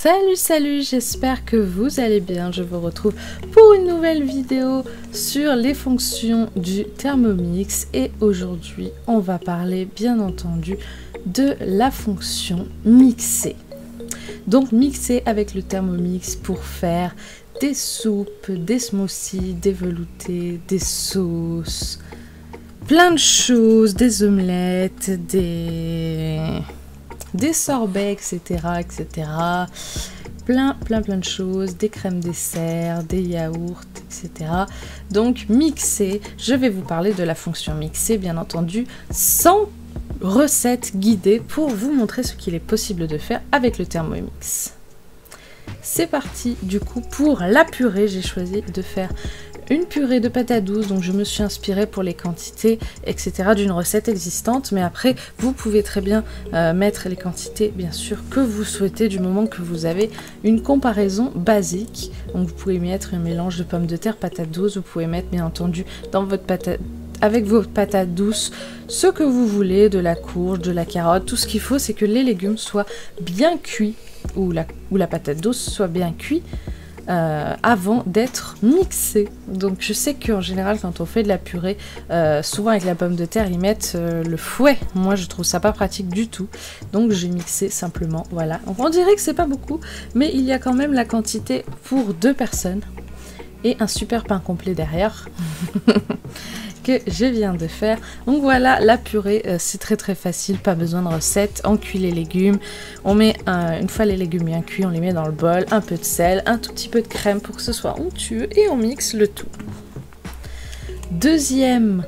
Salut, salut, j'espère que vous allez bien. Je vous retrouve pour une nouvelle vidéo sur les fonctions du Thermomix. Et aujourd'hui, on va parler bien entendu de la fonction mixer. Donc mixer avec le Thermomix pour faire des soupes, des smoothies, des veloutés, des sauces, plein de choses, des omelettes, des sorbets, etc., etc. Plein de choses, des crèmes dessert, des yaourts, etc. Donc mixer, je vais vous parler de la fonction mixer, bien entendu, sans recette guidée pour vous montrer ce qu'il est possible de faire avec le Thermomix. C'est parti du coup pour la purée. J'ai choisi de faire une purée de patates douces, donc je me suis inspirée pour les quantités, etc. d'une recette existante, mais après vous pouvez très bien mettre les quantités bien sûr que vous souhaitez du moment que vous avez une comparaison basique. Donc vous pouvez mettre un mélange de pommes de terre, patates douces, vous pouvez mettre bien entendu dans votre avec vos patates douces ce que vous voulez, de la courge, de la carotte. Tout ce qu'il faut, c'est que les légumes soient bien cuits ou la patate douce soit bien cuite avant d'être mixée. Donc je sais qu'en général quand on fait de la purée, souvent avec la pomme de terre ils mettent le fouet. Moi je trouve ça pas pratique du tout, donc j'ai mixé simplement, voilà. Donc, on dirait que c'est pas beaucoup, mais il y a quand même la quantité pour 2 personnes et un super pain complet derrière que je viens de faire. Donc voilà, la purée, c'est très facile, pas besoin de recette. On cuit les légumes, on met une fois les légumes bien cuits, on les met dans le bol, un peu de sel, un tout petit peu de crème pour que ce soit onctueux et on mixe le tout. Deuxième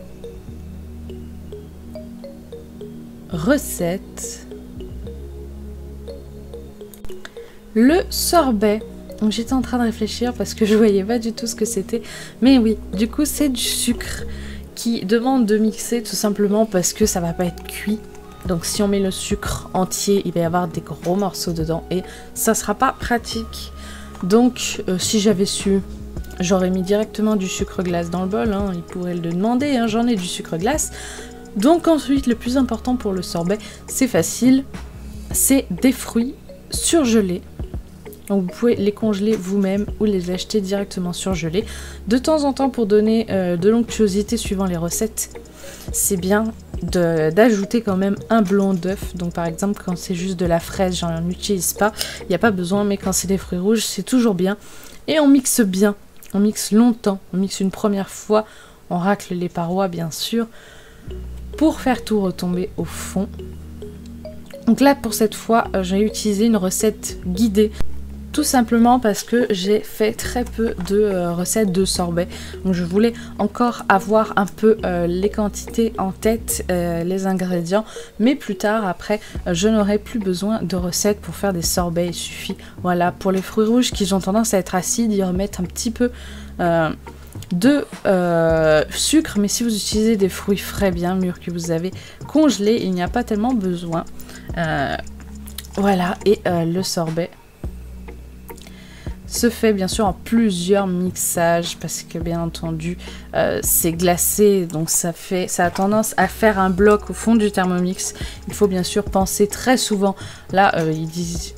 recette, le sorbet. Donc j'étais en train de réfléchir parce que je voyais pas du tout ce que c'était, mais oui, du coup c'est du sucre qui demande de mixer tout simplement parce que ça va pas être cuit. Donc si on met le sucre entier, il va y avoir des gros morceaux dedans et ça sera pas pratique. Donc si j'avais su, j'aurais mis directement du sucre glace dans le bol, hein. Il pourrait le demander, hein. J'en ai du sucre glace. Donc ensuite, le plus important pour le sorbet, c'est facile, c'est des fruits surgelés. Donc vous pouvez les congeler vous-même ou les acheter directement surgelés. De temps en temps, pour donner de l'onctuosité suivant les recettes, c'est bien d'ajouter quand même un blanc d'œuf. Donc par exemple, quand c'est juste de la fraise, j'en utilise pas, il n'y a pas besoin, mais quand c'est des fruits rouges, c'est toujours bien. Et on mixe bien, on mixe longtemps, on mixe une première fois, on racle les parois bien sûr, pour faire tout retomber au fond. Donc là, pour cette fois, j'ai utilisé une recette guidée. Tout simplement parce que j'ai fait très peu de recettes de sorbet. Donc je voulais encore avoir un peu les quantités en tête, les ingrédients. Mais plus tard, après, je n'aurai plus besoin de recettes pour faire des sorbets. Il suffit, voilà, pour les fruits rouges qui ont tendance à être acides, y remettre un petit peu de sucre. Mais si vous utilisez des fruits frais bien mûrs que vous avez congelés, il n'y a pas tellement besoin. Voilà, et le sorbet se fait bien sûr en plusieurs mixages parce que bien entendu c'est glacé, donc ça a tendance à faire un bloc au fond du Thermomix. Il faut bien sûr penser très souvent. Là ils disent,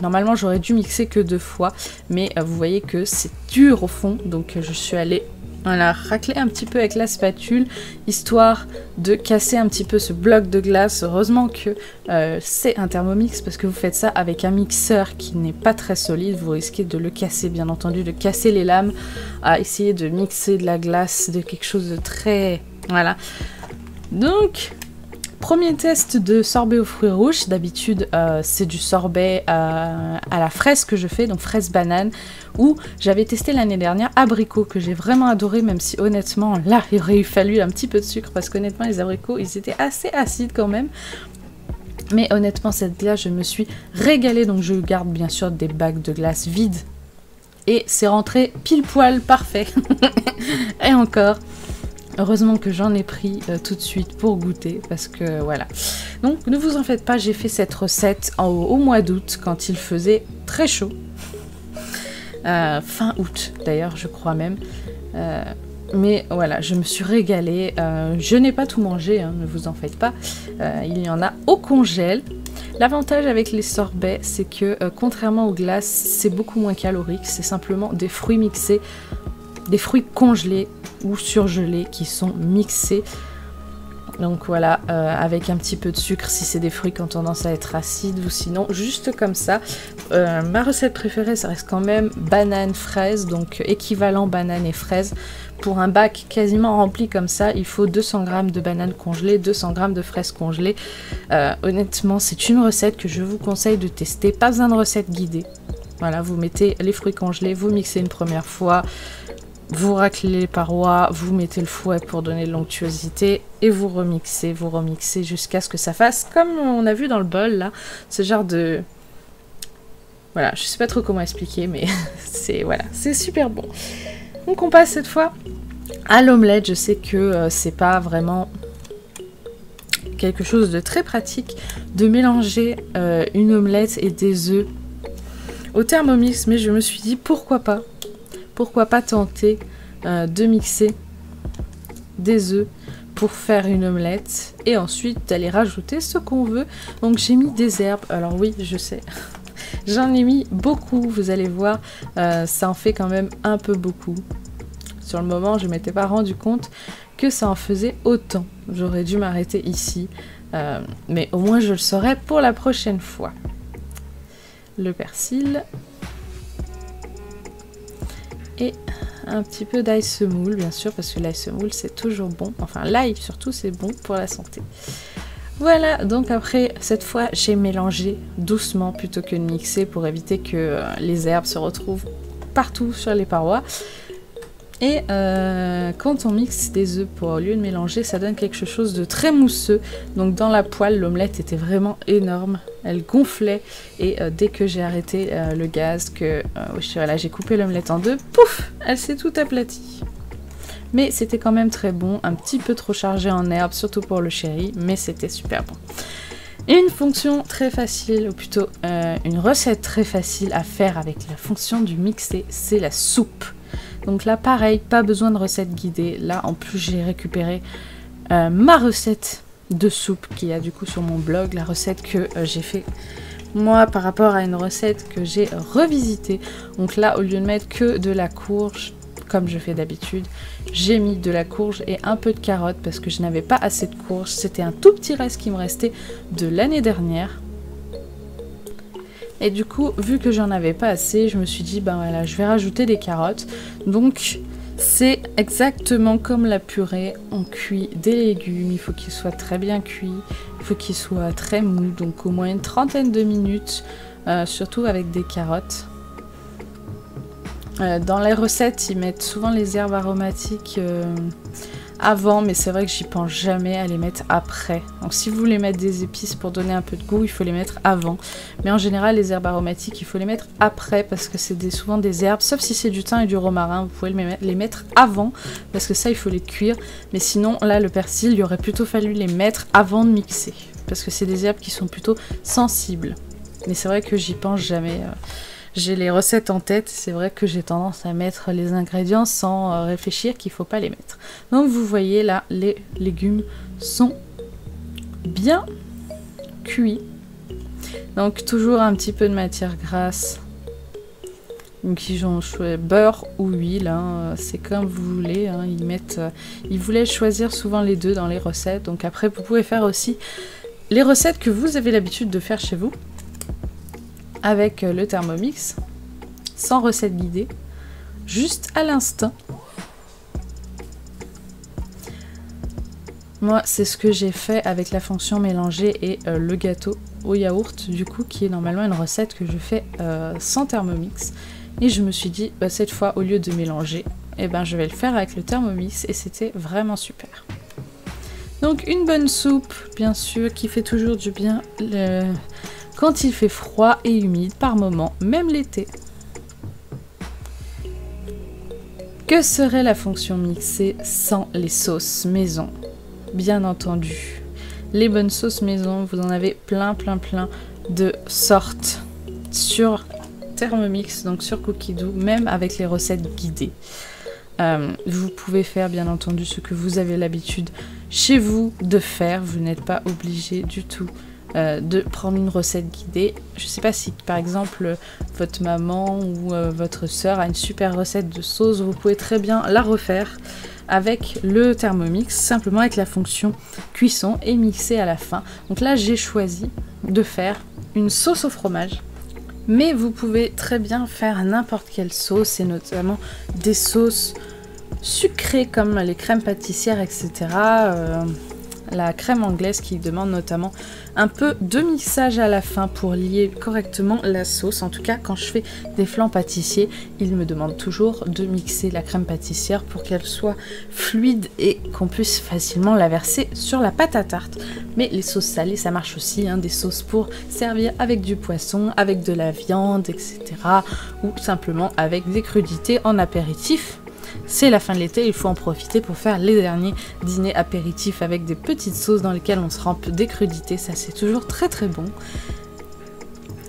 normalement j'aurais dû mixer que 2 fois, mais vous voyez que c'est dur au fond, donc je suis allée racler un petit peu avec la spatule, histoire de casser un petit peu ce bloc de glace. Heureusement que c'est un Thermomix, parce que vous faites ça avec un mixeur qui n'est pas très solide, vous risquez de le casser, bien entendu, de casser les lames, à essayer de mixer de la glace, de quelque chose de très... Voilà. Donc... Premier test de sorbet aux fruits rouges. D'habitude, c'est du sorbet à la fraise que je fais, donc fraise banane, ou j'avais testé l'année dernière abricot, que j'ai vraiment adoré, même si honnêtement, là, il aurait fallu un petit peu de sucre, parce qu'honnêtement, les abricots, ils étaient assez acides quand même. Mais honnêtement, cette glace, je me suis régalée, donc je garde bien sûr des bacs de glace vides. Et c'est rentré pile poil parfait. Et encore... Heureusement que j'en ai pris tout de suite pour goûter, parce que voilà. Donc ne vous en faites pas, j'ai fait cette recette au mois d'août, quand il faisait très chaud. Fin août d'ailleurs, je crois même. Mais voilà, je me suis régalée. Je n'ai pas tout mangé, hein, ne vous en faites pas. Il y en a au congèle. L'avantage avec les sorbets, c'est que contrairement aux glaces, c'est beaucoup moins calorique. C'est simplement des fruits mixés, des fruits congelés ou surgelés qui sont mixés. Donc voilà, avec un petit peu de sucre si c'est des fruits qui ont tendance à être acides, ou sinon juste comme ça. Ma recette préférée, ça reste quand même banane fraise, donc équivalent banane et fraise. Pour un bac quasiment rempli comme ça, il faut 200 g de bananes congelées, 200 g de fraises congelées. Honnêtement, c'est une recette que je vous conseille de tester. Pas besoin de recette guidée. Voilà, vous mettez les fruits congelés, vous mixez une première fois, vous raclez les parois, vous mettez le fouet pour donner de l'onctuosité et vous remixez jusqu'à ce que ça fasse comme on a vu dans le bol là, ce genre de... Voilà, je sais pas trop comment expliquer, mais c'est voilà, c'est super bon. Donc on passe cette fois à l'omelette. Je sais que c'est pas vraiment quelque chose de très pratique de mélanger une omelette et des œufs au Thermomix, mais je me suis dit pourquoi pas tenter de mixer des œufs pour faire une omelette et ensuite d'aller rajouter ce qu'on veut. Donc j'ai mis des herbes, alors oui je sais, j'en ai mis beaucoup, vous allez voir, ça en fait quand même un peu beaucoup. Sur le moment je m'étais pas rendu compte que ça en faisait autant, j'aurais dû m'arrêter ici, mais au moins je le saurai pour la prochaine fois. Le persil et un petit peu d'ail semoule, bien sûr, parce que l'ail semoule c'est toujours bon. Enfin, l'ail surtout c'est bon pour la santé. Voilà, donc après, cette fois, j'ai mélangé doucement plutôt que de mixer pour éviter que les herbes se retrouvent partout sur les parois. Et quand on mixe des œufs au lieu de mélanger, ça donne quelque chose de très mousseux. Donc dans la poêle, l'omelette était vraiment énorme. Elle gonflait et dès que j'ai arrêté le gaz, voilà, j'ai coupé l'omelette en deux, pouf, elle s'est toute aplatie. Mais c'était quand même très bon, un petit peu trop chargé en herbes, surtout pour le chéri, mais c'était super bon. Une fonction très facile, ou plutôt une recette très facile à faire avec la fonction du mixer, c'est la soupe. Donc là, pareil, pas besoin de recette guidée. Là, en plus, j'ai récupéré ma recette de soupe qu'il y a du coup sur mon blog, la recette que j'ai fait moi par rapport à une recette que j'ai revisitée. Donc là, au lieu de mettre que de la courge, comme je fais d'habitude, j'ai mis de la courge et un peu de carotte parce que je n'avais pas assez de courge. C'était un tout petit reste qui me restait de l'année dernière. Et du coup, vu que j'en avais pas assez, je me suis dit, ben voilà, je vais rajouter des carottes. Donc, c'est exactement comme la purée. On cuit des légumes, il faut qu'ils soient très bien cuits, il faut qu'ils soient très mous, donc au moins une trentaine de minutes, surtout avec des carottes. Dans les recettes, ils mettent souvent les herbes aromatiques avant, mais c'est vrai que j'y pense jamais à les mettre après. Donc si vous voulez mettre des épices pour donner un peu de goût, il faut les mettre avant. Mais en général, les herbes aromatiques, il faut les mettre après parce que c'est souvent des herbes, sauf si c'est du thym et du romarin, vous pouvez les mettre avant parce que ça, il faut les cuire. Mais sinon, là, le persil, il aurait plutôt fallu les mettre avant de mixer parce que c'est des herbes qui sont plutôt sensibles. Mais c'est vrai que j'y pense jamais. J'ai les recettes en tête, c'est vrai que j'ai tendance à mettre les ingrédients sans réfléchir qu'il ne faut pas les mettre. Donc vous voyez là, les légumes sont bien cuits. Donc toujours un petit peu de matière grasse. Donc ils ont choisi beurre ou huile, hein, c'est comme vous voulez. Hein, ils voulaient choisir souvent les deux dans les recettes. Donc après vous pouvez faire aussi les recettes que vous avez l'habitude de faire chez vous. Avec le Thermomix, sans recette guidée, juste à l'instinct. Moi, c'est ce que j'ai fait avec la fonction mélanger et le gâteau au yaourt, du coup, qui est normalement une recette que je fais sans Thermomix. Et je me suis dit, bah, cette fois, au lieu de mélanger, eh ben, je vais le faire avec le Thermomix, et c'était vraiment super. Donc, une bonne soupe, bien sûr, qui fait toujours du bien quand il fait froid et humide par moments, même l'été. Que serait la fonction mixée sans les sauces maison? Bien entendu, les bonnes sauces maison, vous en avez plein de sortes sur Thermomix, donc sur Cookidoo, même avec les recettes guidées. Vous pouvez faire bien entendu ce que vous avez l'habitude chez vous de faire, vous n'êtes pas obligé du tout de prendre une recette guidée. Je sais pas si par exemple votre maman ou votre soeur a une super recette de sauce, vous pouvez très bien la refaire avec le Thermomix, simplement avec la fonction cuisson et mixer à la fin. Donc là j'ai choisi de faire une sauce au fromage, mais vous pouvez très bien faire n'importe quelle sauce, et notamment des sauces sucrées comme les crèmes pâtissières, etc. La crème anglaise qui demande notamment un peu de mixage à la fin pour lier correctement la sauce. En tout cas, quand je fais des flancs pâtissiers, il me demande toujours de mixer la crème pâtissière pour qu'elle soit fluide et qu'on puisse facilement la verser sur la pâte à tarte. Mais les sauces salées, ça marche aussi, hein, des sauces pour servir avec du poisson, avec de la viande, etc. Ou simplement avec des crudités en apéritif. C'est la fin de l'été, il faut en profiter pour faire les derniers dîners apéritifs avec des petites sauces dans lesquelles on se rampe des crudités, ça c'est toujours très très bon.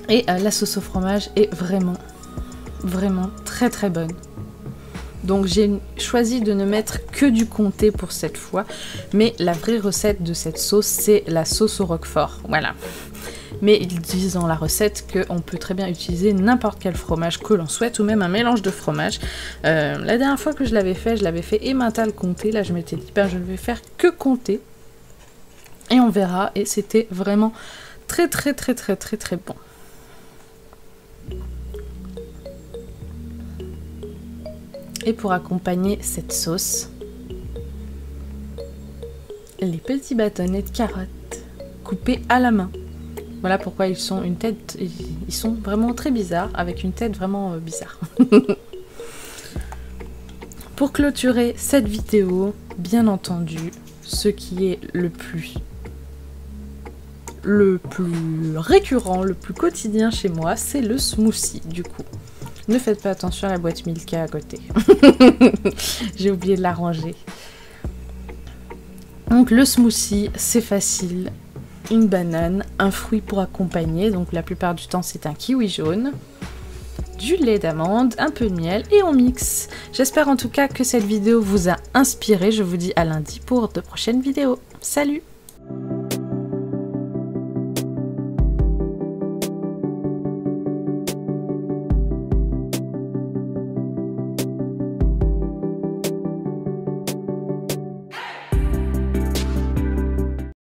Et la sauce au fromage est vraiment très très bonne. Donc j'ai choisi de ne mettre que du comté pour cette fois, mais la vraie recette de cette sauce c'est la sauce au roquefort, voilà. Mais ils disent dans la recette qu'on peut très bien utiliser n'importe quel fromage que l'on souhaite, ou même un mélange de fromage. La dernière fois que je l'avais fait Emmental comté. Là je m'étais dit ben, je ne vais faire que comté et on verra, et c'était vraiment très bon. Et pour accompagner cette sauce, les petits bâtonnets de carottes coupés à la main. Voilà pourquoi ils sont vraiment très bizarres, avec une tête vraiment bizarre. Pour clôturer cette vidéo, bien entendu, ce qui est le plus récurrent, le plus quotidien chez moi, c'est le smoothie du coup. Ne faites pas attention à la boîte Milka à côté. J'ai oublié de la ranger. Donc le smoothie, c'est facile. Une banane, un fruit pour accompagner, donc la plupart du temps c'est un kiwi jaune, du lait d'amande, un peu de miel et on mixe. J'espère en tout cas que cette vidéo vous a inspiré. Je vous dis à lundi pour de prochaines vidéos. Salut!